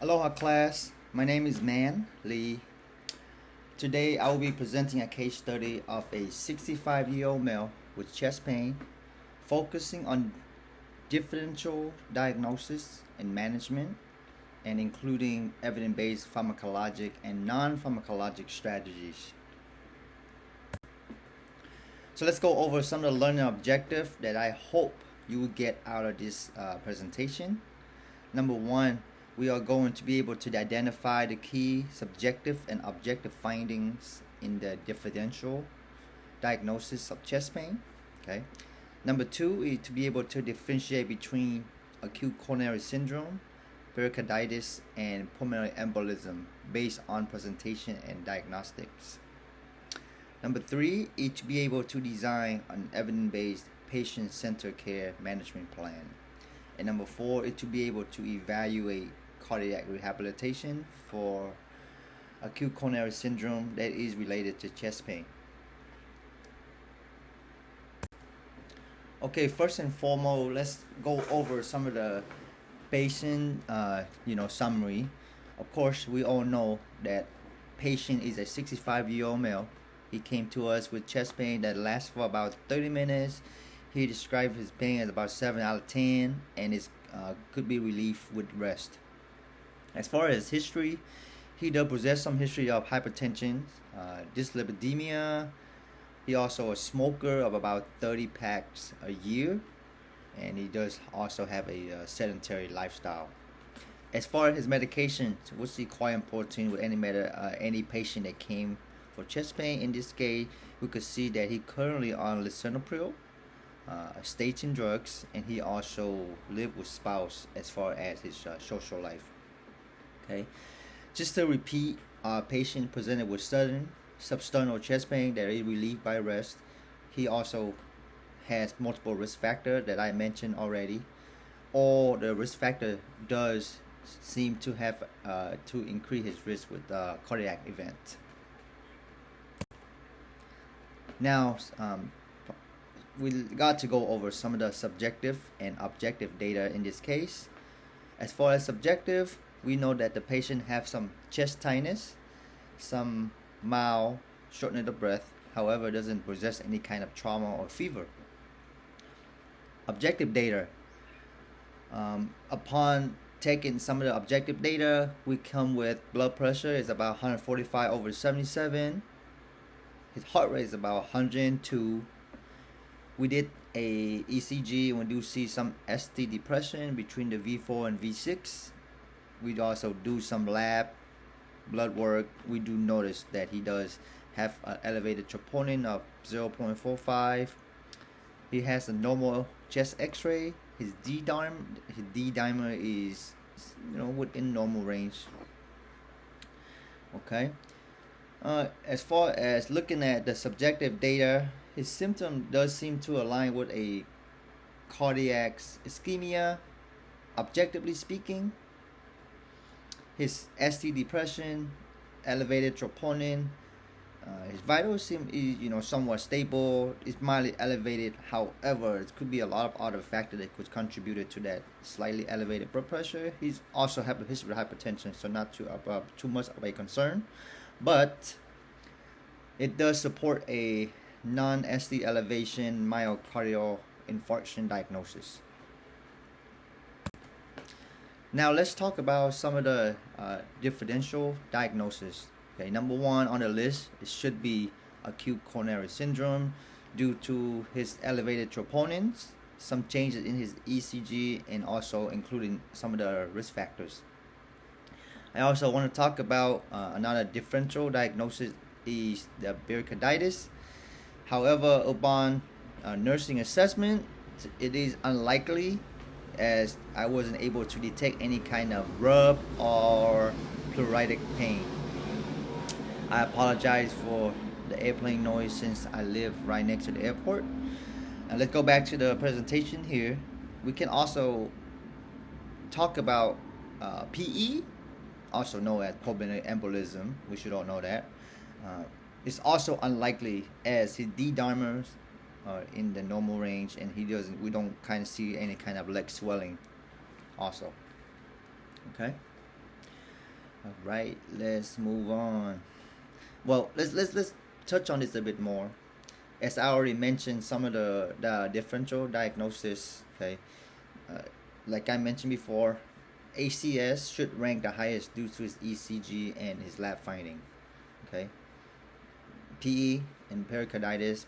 Aloha class, my name is Man Lee. Today I will be presenting a case study of a 65-year-old male with chest pain, focusing on differential diagnosis and management, and including evidence-based pharmacologic and non-pharmacologic strategies. So let's go over some of the learning objectives that I hope you will get out of this presentation. Number one, we are going to be able to identify the key subjective and objective findings in the differential diagnosis of chest pain. Okay. Number two is to be able to differentiate between acute coronary syndrome, pericarditis, and pulmonary embolism based on presentation and diagnostics. Number three is to be able to design an evidence-based patient-centered care management plan. And number four is to be able to evaluate cardiac rehabilitation for acute coronary syndrome that is related to chest pain. Okay, first and foremost, let's go over some of the patient summary. Of course, we all know that patient is a 65-year-old male. He came to us with chest pain that lasts for about 30 minutes. He described his pain as about 7 out of 10 and is could be relieved with rest. As far as history, he does possess some history of hypertension, dyslipidemia. He also a smoker of about 30 packs a year, and he does also have a sedentary lifestyle. As far as his medication, which is quite important with any patient that came for chest pain, in this case, we could see that he currently on lisinopril, statin drugs, and he also lived with spouse as far as his social life. Okay, just to repeat, patient presented with sudden substernal chest pain that is relieved by rest. He also has multiple risk factors that I mentioned already. All the risk factor does seem to have to increase his risk with cardiac event. Now, we got to go over some of the subjective and objective data in this case. As far as subjective, we know that the patient have some chest tightness, some mild shortness of breath, however doesn't possess any kind of trauma or fever. Objective data, upon taking some of the objective data, we come with blood pressure is about 145/77. His heart rate is about 102. We did a ECG and we do see some ST depression between the V4 and V6. We also do some lab blood work. We do notice that he does have an elevated troponin of 0.45. He has a normal chest X-ray. His D-dimer is within normal range. Okay. As far as looking at the subjective data, his symptom does seem to align with a cardiac ischemia. Objectively speaking, his ST depression, elevated troponin, his vitals seem somewhat stable. It's mildly elevated. However, it could be a lot of other factors that could contribute to that slightly elevated blood pressure. He's also have a history of hypertension, so not too much of a concern. But it does support a non-ST elevation myocardial infarction diagnosis. Now let's talk about some of the differential diagnosis. Okay, number one on the list, it should be acute coronary syndrome due to his elevated troponins, some changes in his ECG, and also including some of the risk factors. I also want to talk about another differential diagnosis is the pericarditis. However, upon nursing assessment, it is unlikely, as I wasn't able to detect any kind of rub or pleuritic pain. I apologize for the airplane noise since I live right next to the airport. And let's go back to the presentation here. We can also talk about PE, also known as pulmonary embolism. We should all know that. It's also unlikely as his D-dimers in the normal range, and we don't kind of see any kind of leg swelling also. Okay. All right, let's move on. Well, let's touch on this a bit more. As I already mentioned, some of the differential diagnosis. Okay, uh, like I mentioned before, ACS should rank the highest due to his ECG and his lab finding. Okay, PE and pericarditis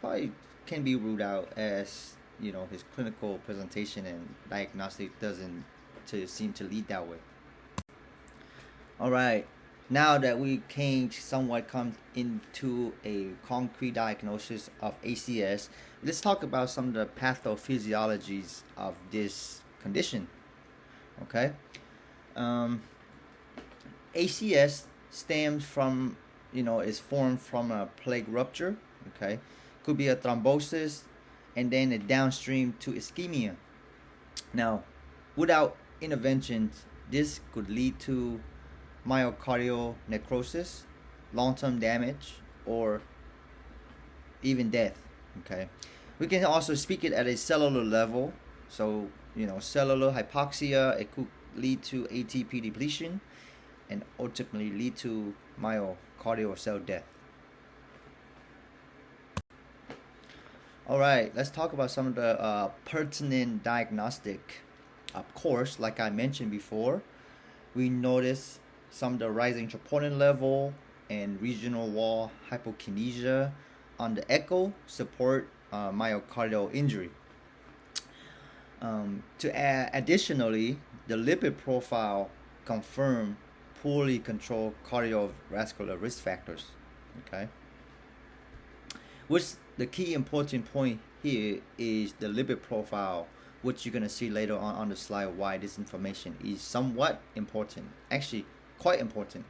probably can be ruled out, as his clinical presentation and diagnostic doesn't seem to lead that way. All right, now that we can somewhat come into a concrete diagnosis of ACS, let's talk about some of the pathophysiologies of this condition. Okay, um, ACS stems from, is formed from a plaque rupture. Okay, could be a thrombosis, and then a downstream to ischemia. Now, without interventions, this could lead to myocardial necrosis, long-term damage, or even death. Okay, we can also speak it at a cellular level. So, cellular hypoxia, it could lead to ATP depletion and ultimately lead to myocardial cell death. All right, let's talk about some of the pertinent diagnostic. Of course, like I mentioned before, we notice some of the rising troponin level and regional wall hypokinesia on the echo support myocardial injury. Additionally, the lipid profile confirm poorly controlled cardiovascular risk factors. Okay, which the key important point here is the lipid profile, which you're going to see later on the slide why this information is somewhat important, actually quite important.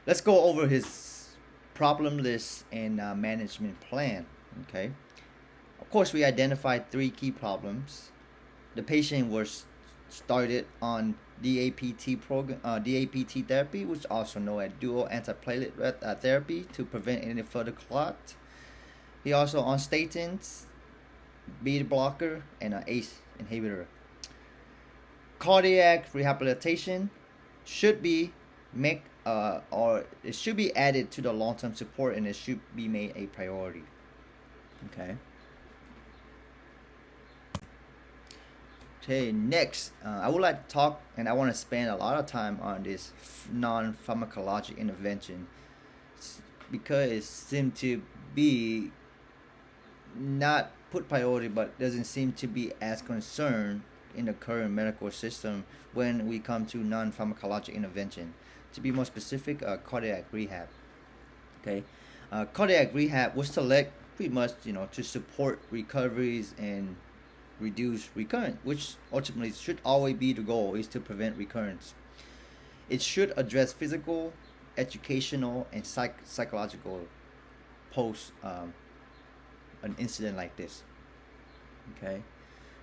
Let's go over his problem list and management plan. Okay, of course we identified 3 key problems. The patient was started on DAPT therapy, which also known as dual antiplatelet therapy to prevent any further clot. He also on statins, beta blocker, and an ACE inhibitor. Cardiac rehabilitation should be it should be added to the long-term support, and it should be made a priority. Okay. Okay, next, I would like to talk, and I want to spend a lot of time on this non-pharmacologic intervention because it seems to be not put priority, but doesn't seem to be as concerned in the current medical system when we come to non-pharmacologic intervention. To be more specific, cardiac rehab. Okay, cardiac rehab was select pretty much to support recoveries and reduce recurrence, which ultimately should always be the goal, is to prevent recurrence. It should address physical, educational, and psychological post an incident like this. Okay,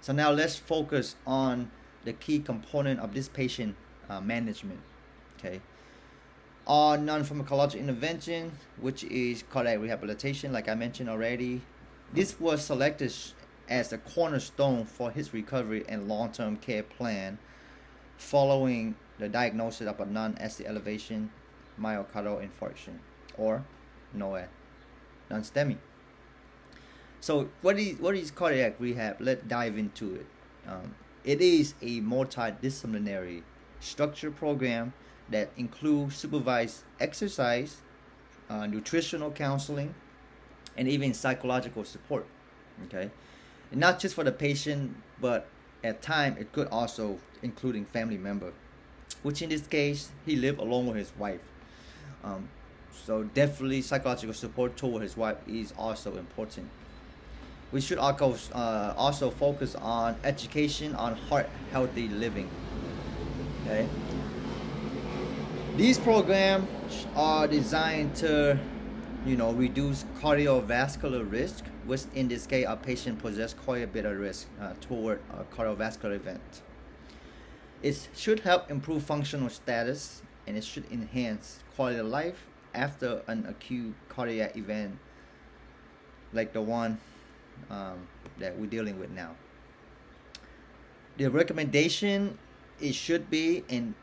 so now let's focus on the key component of this patient management. Okay, our non-pharmacologic intervention, which is cardiac rehabilitation, like I mentioned already, this was selected as the cornerstone for his recovery and long-term care plan following the diagnosis of a non-ST elevation myocardial infarction, or known as non-STEMI. So what is cardiac rehab? Let's dive into it. It is a multidisciplinary structured program that includes supervised exercise, nutritional counseling, and even psychological support. Okay, and not just for the patient, but at time it could also including family member, which in this case he lived along with his wife. So definitely psychological support toward his wife is also important. We should also focus on education on heart healthy living. Okay, these programs are designed to reduce cardiovascular risk, which in this case a patient possess quite a bit of risk toward a cardiovascular event. It should help improve functional status, and it should enhance quality of life after an acute cardiac event like the one that we're dealing with now. The recommendation, it should be, and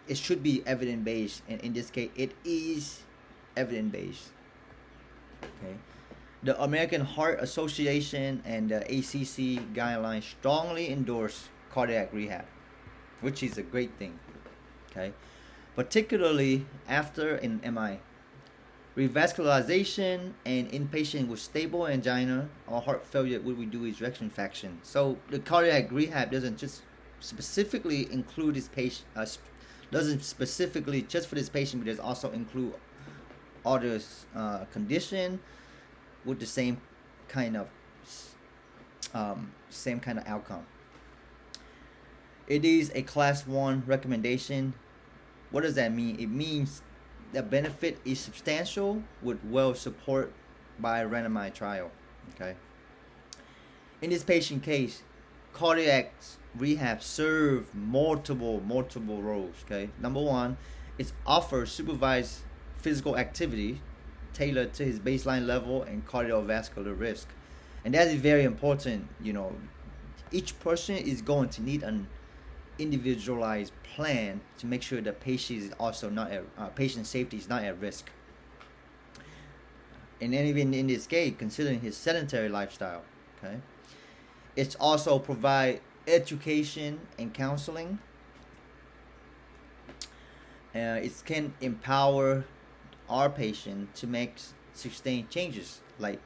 it should be evidence based, and in this case it is evidence based. Okay. The American Heart Association and the ACC guidelines strongly endorse cardiac rehab, which is a great thing. Okay, particularly after an MI, revascularization, and in patient with stable angina or heart failure, what we do is ejection fraction. So the cardiac rehab doesn't just specifically include this patient, doesn't specifically just for this patient, but does also include others condition with the same kind of outcome. It is a class 1 recommendation. What does that mean? It means the benefit is substantial with well support by a randomized trial. Okay. In this patient case, cardiac rehab serve multiple roles. Okay. Number one, it offers supervised physical activity tailored to his baseline level and cardiovascular risk, and that is very important. Each person is going to need an individualized plan to make sure the patient is also not at patient safety is not at risk. And then even in this case, considering his sedentary lifestyle, okay, it's also provide education and counseling. It can empower our patient to make sustained changes, like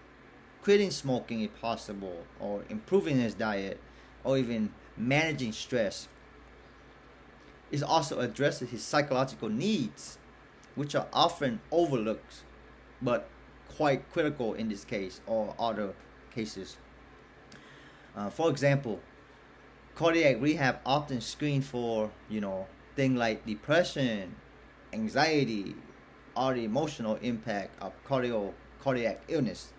quitting smoking if possible, or improving his diet, or even managing stress. It also addresses his psychological needs, which are often overlooked, but quite critical in this case or other cases. For example, cardiac rehab often screen for things like depression, anxiety, or the emotional impact of cardiac illness.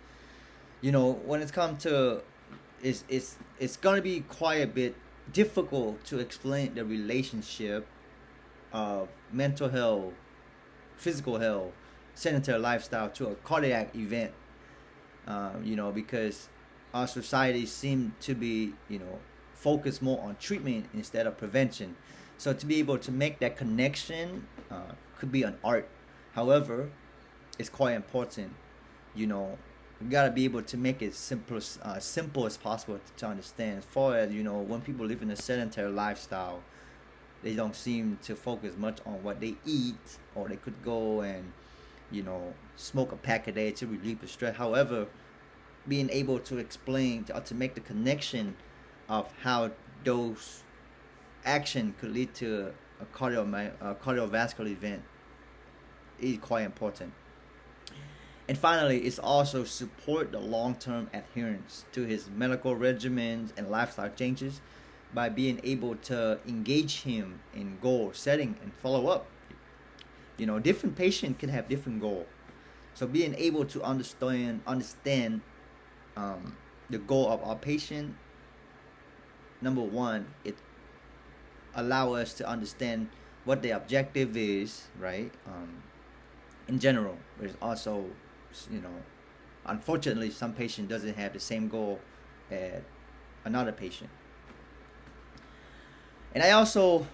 When it comes to it's gonna be quite a bit difficult to explain the relationship of mental health, physical health, sedentary lifestyle to a cardiac event. Because our society seems to be focused more on treatment instead of prevention. So to be able to make that connection could be an art. However, it's quite important. We gotta be able to make it simple as possible to understand. As far as when people live in a sedentary lifestyle, they don't seem to focus much on what they eat, or they could go and smoke a pack a day to relieve the stress. However, being able to explain to make the connection of how those action could lead to a cardiovascular event is quite important. And finally, it's also support the long-term adherence to his medical regimens and lifestyle changes by being able to engage him in goal setting and follow up. Different patients can have different goals. So being able to understand the goal of our patient, number one, it allow us to understand what the objective is, right? In general, there's also, unfortunately, some patient doesn't have the same goal as another patient. And I also,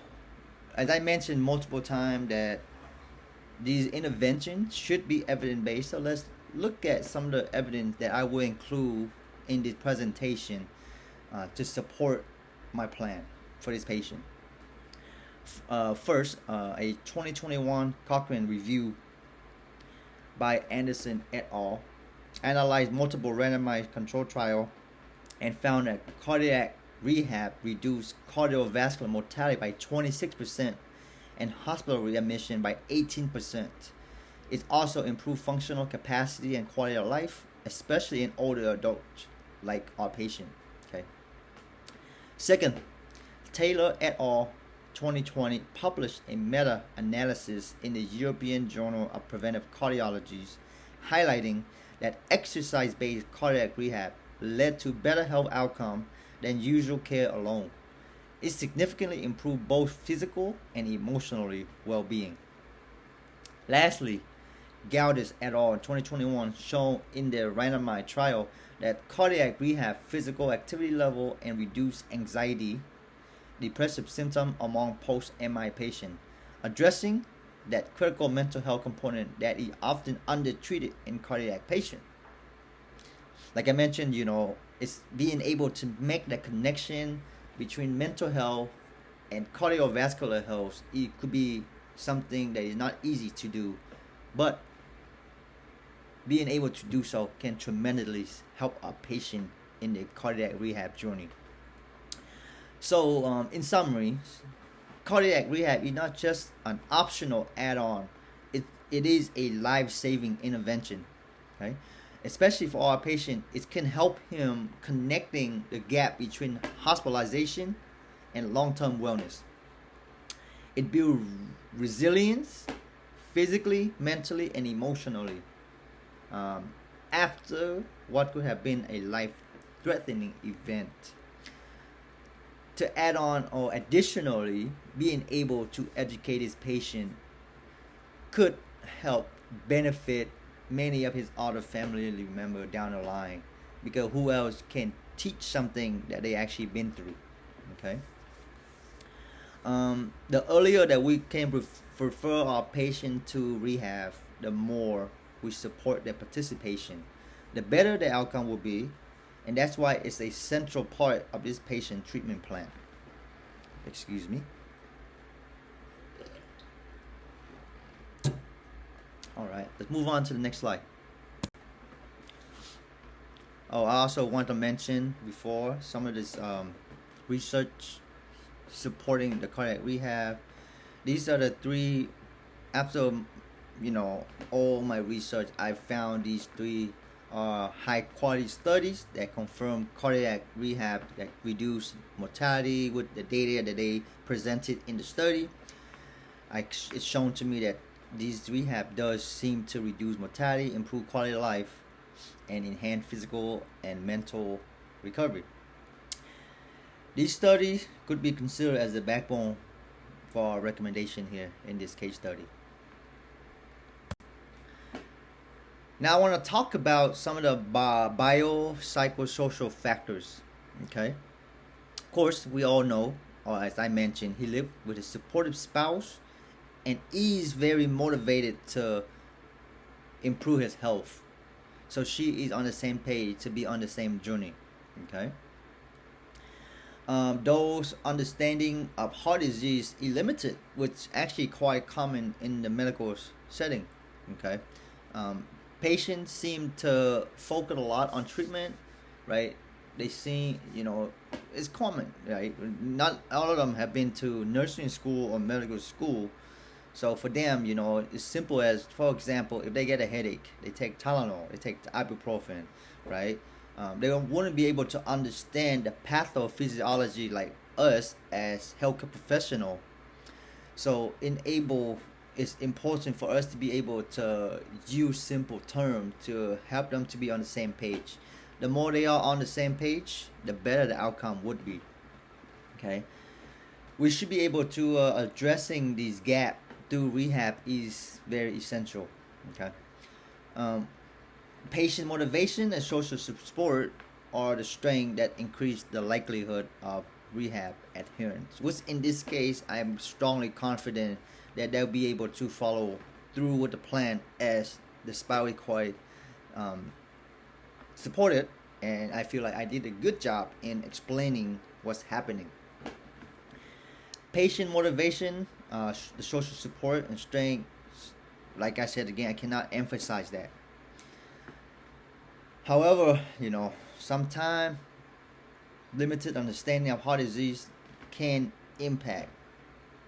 as I mentioned multiple times, that these interventions should be evidence-based. So let's look at some of the evidence that I will include in this presentation to support my plan for this patient. First, a 2021 Cochrane review by Anderson et al. Analyzed multiple randomized control trial and found that cardiac rehab reduced cardiovascular mortality by 26% and hospital readmission by 18%. It also improved functional capacity and quality of life, especially in older adults like our patient. Okay. Second, Taylor et al. 2020 published a meta-analysis in the European Journal of Preventive Cardiology, highlighting that exercise-based cardiac rehab led to better health outcome than usual care alone. It significantly improved both physical and emotional well-being. Lastly, Gaudes et al. 2021 shown in their randomized trial that cardiac rehab physical activity level and reduced anxiety depressive symptom among post-MI patients, addressing that critical mental health component that is often undertreated in cardiac patients. Like I mentioned, it's being able to make the connection between mental health and cardiovascular health. It could be something that is not easy to do, but being able to do so can tremendously help a patient in their cardiac rehab journey. So, in summary, cardiac rehab is not just an optional add-on; it is a life-saving intervention. Okay, especially for our patient, it can help him connecting the gap between hospitalization and long-term wellness. It builds resilience physically, mentally, and emotionally after what could have been a life-threatening event. To add on, or additionally, being able to educate his patient could help benefit many of his other family members down the line, because who else can teach something that they actually been through? Okay. The earlier that we can refer our patient to rehab, the more we support their participation, the better the outcome will be, and that's why it's a central part of this patient treatment plan. Excuse me. All right, let's move on to the next slide. Oh, I also want to mention before some of this research supporting the cardiac rehab. These are the three. After all my research, I found these three high quality studies that confirm cardiac rehab that reduce mortality with the data that they presented in the study. It's shown to me that these rehab does seem to reduce mortality, improve quality of life, and enhance physical and mental recovery. These studies could be considered as the backbone for our recommendation here in this case study. Now I want to talk about some of the biopsychosocial factors. Okay. Of course, we all know, or as I mentioned, he lived with a supportive spouse and is very motivated to improve his health. So she is on the same page to be on the same journey. Okay. Those understanding of heart disease is limited, which actually quite common in the medical setting. Okay. Patients seem to focus a lot on treatment, right? They see, it's common, right? Not all of them have been to nursing school or medical school. So for them, it's simple as, for example, if they get a headache, they take Tylenol, they take ibuprofen, right? They wouldn't be able to understand the pathophysiology like us as healthcare professional. So it's important for us to be able to use simple terms to help them to be on the same page. The more they are on the same page, the better the outcome would be. Okay, we should be able to addressing these gaps through rehab is very essential. Okay, patient motivation and social support are the strength that increase the likelihood of rehab adherence, which in this case I'm strongly confident that they'll be able to follow through with the plan as the spouse quite supported, and I feel like I did a good job in explaining what's happening. Patient motivation, the social support and strength, like I said again, I cannot emphasize that. However, sometimes limited understanding of heart disease can impact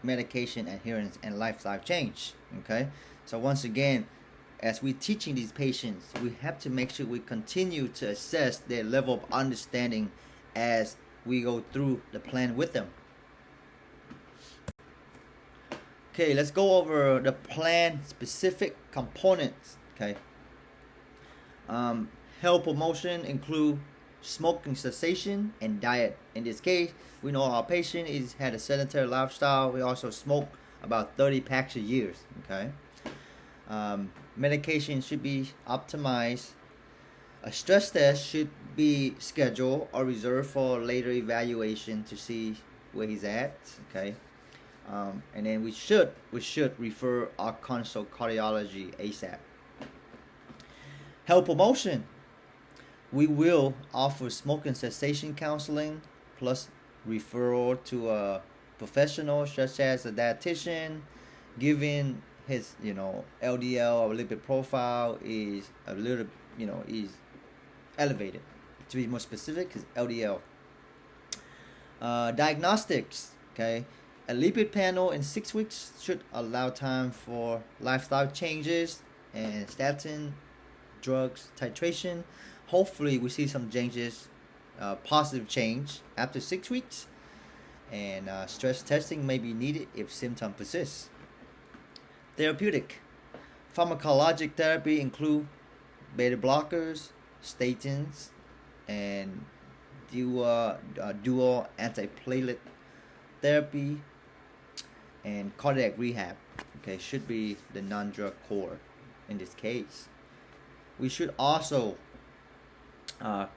medication adherence and lifestyle change. Okay, so once again, as we're teaching these patients, we have to make sure we continue to assess their level of understanding as we go through the plan with them. Okay, let's go over the plan specific components. Okay, health promotion include smoking cessation and diet. In this case, we know our patient had a sedentary lifestyle. We also smoke about 30 packs a year. Okay, medication should be optimized. A stress test should be scheduled or reserved for later evaluation to see where he's at. Okay, and then we should refer our consult cardiology ASAP. Health promotion. We will offer smoking cessation counseling plus referral to a professional such as a dietitian, given his LDL or lipid profile is a little is elevated. To be more specific, is LDL. Diagnostics. Okay, a lipid panel in 6 weeks should allow time for lifestyle changes and statin drugs titration. Hopefully we see some changes, positive change after 6 weeks, and stress testing may be needed if symptom persists. Therapeutic. Pharmacologic therapy include beta blockers, statins, and dual antiplatelet therapy, and cardiac rehab. Okay, should be the non-drug core in this case. We should also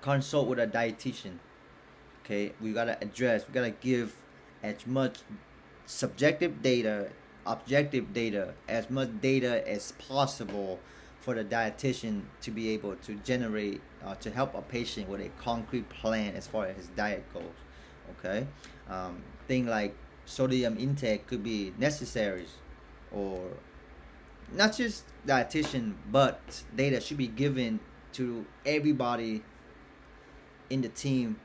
consult with a dietitian. Okay, we gotta give as much subjective data, objective data, as much data as possible for the dietitian to be able to generate, to help a patient with a concrete plan as far as his diet goes. Okay, thing like sodium intake could be necessary, or not just dietitian, but data should be given to everybody in the team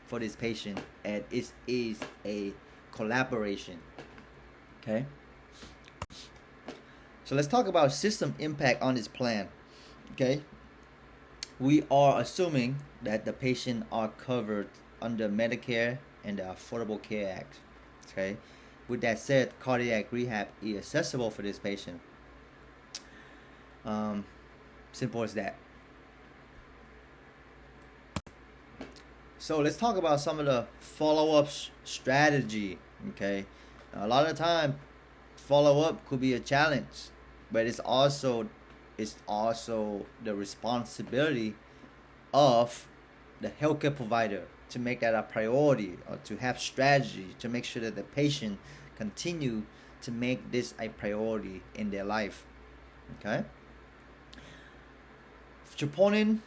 for this patient, and it is a collaboration. Okay, so let's talk about system impact on this plan. Okay, we are assuming that the patient are covered under Medicare and the Affordable Care Act. Okay, with that said, cardiac rehab is accessible for this patient. Simple as that. So let's talk about some of the follow-up strategy. Okay, a lot of time follow-up could be a challenge, but it's also the responsibility of the healthcare provider to make that a priority, or to have strategy to make sure that the patient continue to make this a priority in their life. Okay, troponin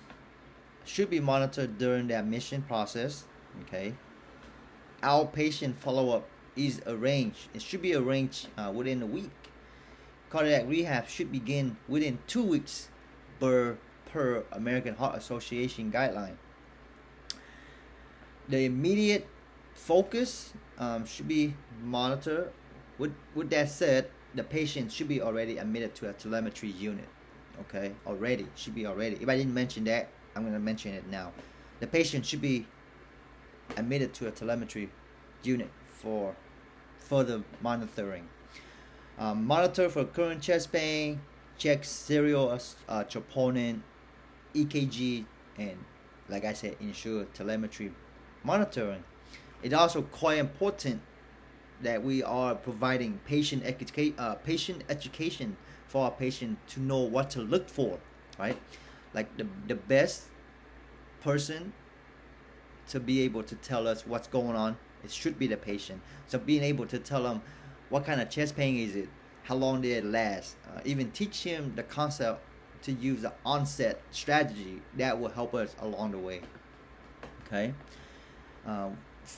should be monitored during the admission process. Okay, outpatient follow-up is arranged. It should be arranged within a week. Cardiac rehab should begin within 2 weeks per American Heart Association guideline. The immediate focus should be monitored. With that said, the patient should be already admitted to a telemetry unit. Okay, already should be already. If I didn't mention that, I'm going to mention it now. The patient should be admitted to a telemetry unit for further monitoring. Monitor for current chest pain, check serial troponin, EKG, and like I said, ensure telemetry monitoring. It's also quite important that we are providing patient education for our patient to know what to look for, right? Like the best person to be able to tell us what's going on, it should be the patient. So being able to tell them what kind of chest pain is it, how long did it last, even teach him the concept to use the onset strategy, that will help us along the way. Okay,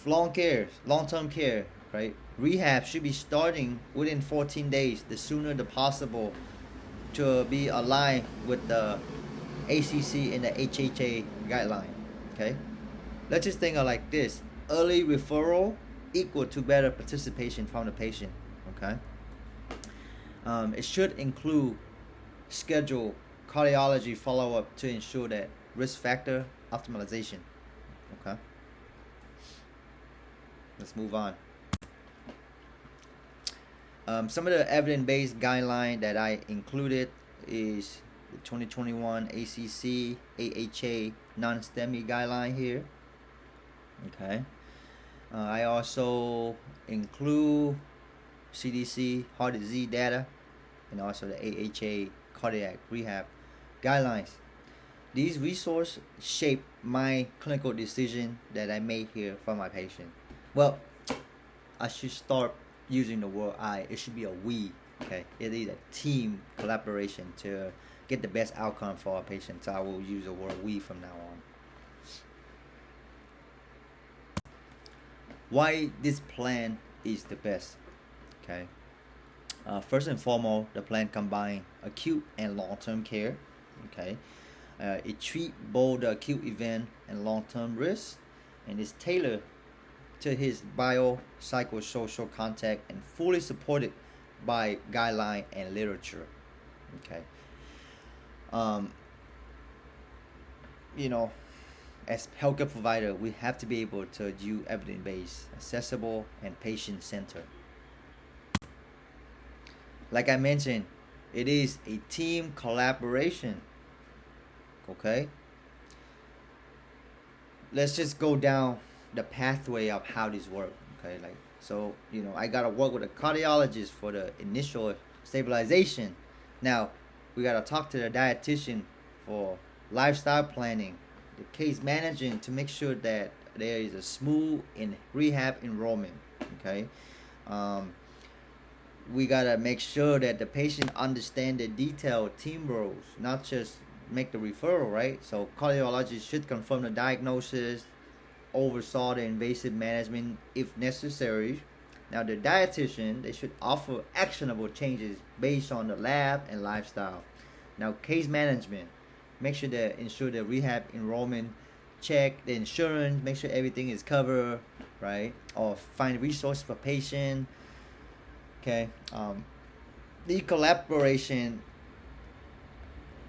long-term care, right? Rehab should be starting within 14 days, the sooner the possible, to be aligned with the ACC and the HHA guideline. Okay, let's just think of like this: early referral equal to better participation from the patient. Okay, it should include scheduled cardiology follow-up to ensure that risk factor optimization. Okay, let's move on. Some of the evidence-based guideline that I included is the 2021 ACC AHA non-STEMI guideline here. Okay, I also include CDC heart disease data and also the AHA cardiac rehab guidelines. These resources shape my clinical decision that I made here for my patient. Well, I should start using the word I. It should be a we. Okay, it is a team collaboration to get the best outcome for our patients. I will use the word we from now on. Why this plan is the best? Okay. First and foremost, the plan combines acute and long-term care. Okay. It treats both the acute event and long-term risks, and is tailored to his biopsychosocial context and fully supported by guideline and literature. Okay. You know, as healthcare provider, we have to be able to use evidence-based, accessible, and patient-centered. Like I mentioned, it is a team collaboration. Okay. Let's just go down the pathway of how this works. Okay, like so, I gotta work with a cardiologist for the initial stabilization. Now, we gotta talk to the dietitian for lifestyle planning, the case managing to make sure that there is a smooth in rehab enrollment. Okay. We gotta make sure that the patient understand the detailed team roles, not just make the referral, right? So cardiologists should confirm the diagnosis, oversaw the invasive management if necessary. Now the dietitian, they should offer actionable changes based on the lab and lifestyle. Now case management, make sure that ensure the rehab enrollment, check the insurance, make sure everything is covered, right? Or find resources for patient. Okay, the collaboration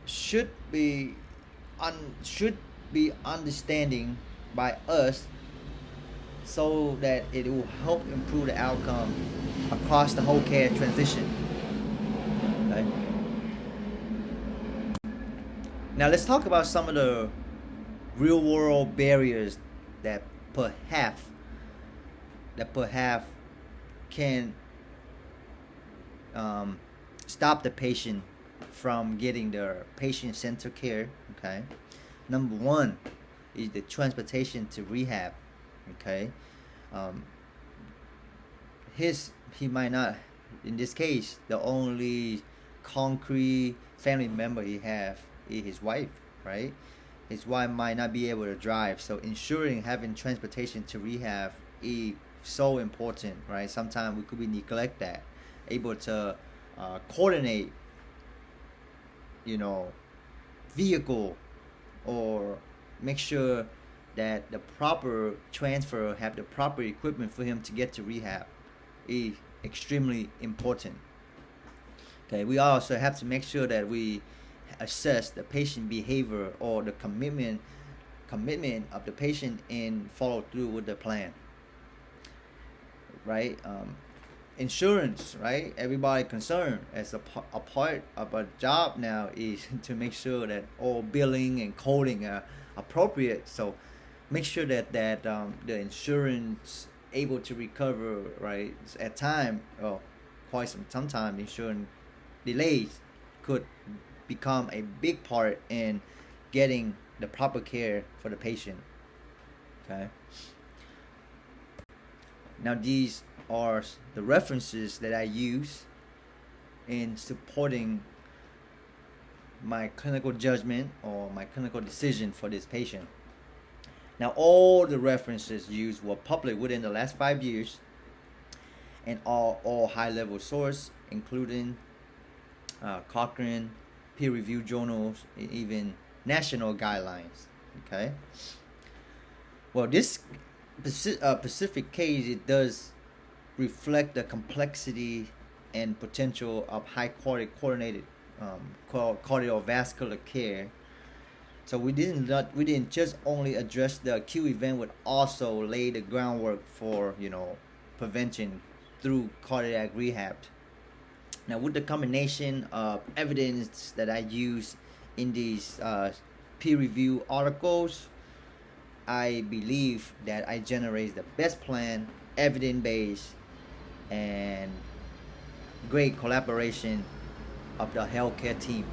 should be understanding by us, so that it will help improve the outcome across the whole care transition. Okay. Now let's talk about some of the real world barriers that perhaps can stop the patient from getting their patient-centered care. Okay. Number one is the transportation to rehab. Okay. He might not, in this case, the only concrete family member he have is his wife, right? His wife might not be able to drive, so ensuring having transportation to rehab is so important, right? Sometimes we could be neglect that, able to coordinate, vehicle, or make sure that the proper transfer have the proper equipment for him to get to rehab is extremely important. Okay, we also have to make sure that we assess the patient behavior or the commitment of the patient and follow through with the plan, right? Insurance, right? Everybody concerned as a part of a job now is to make sure that all billing and coding are appropriate. So make sure that the insurance able to recover, right? At time, sometimes insurance delays could become a big part in getting the proper care for the patient. Okay. Now these are the references that I use in supporting my clinical judgment or my clinical decision for this patient. Now all the references used were published within the last 5 years, and all high-level source, including Cochrane, peer-reviewed journals, and even national guidelines. Okay. Well, this specific case, it does reflect the complexity and potential of high-quality coordinated cardiovascular care. So we didn't just only address the acute event, but also lay the groundwork for prevention through cardiac rehab. Now, with the combination of evidence that I use in these peer-reviewed articles, I believe that I generate the best plan, evidence-based, and great collaboration of the healthcare team.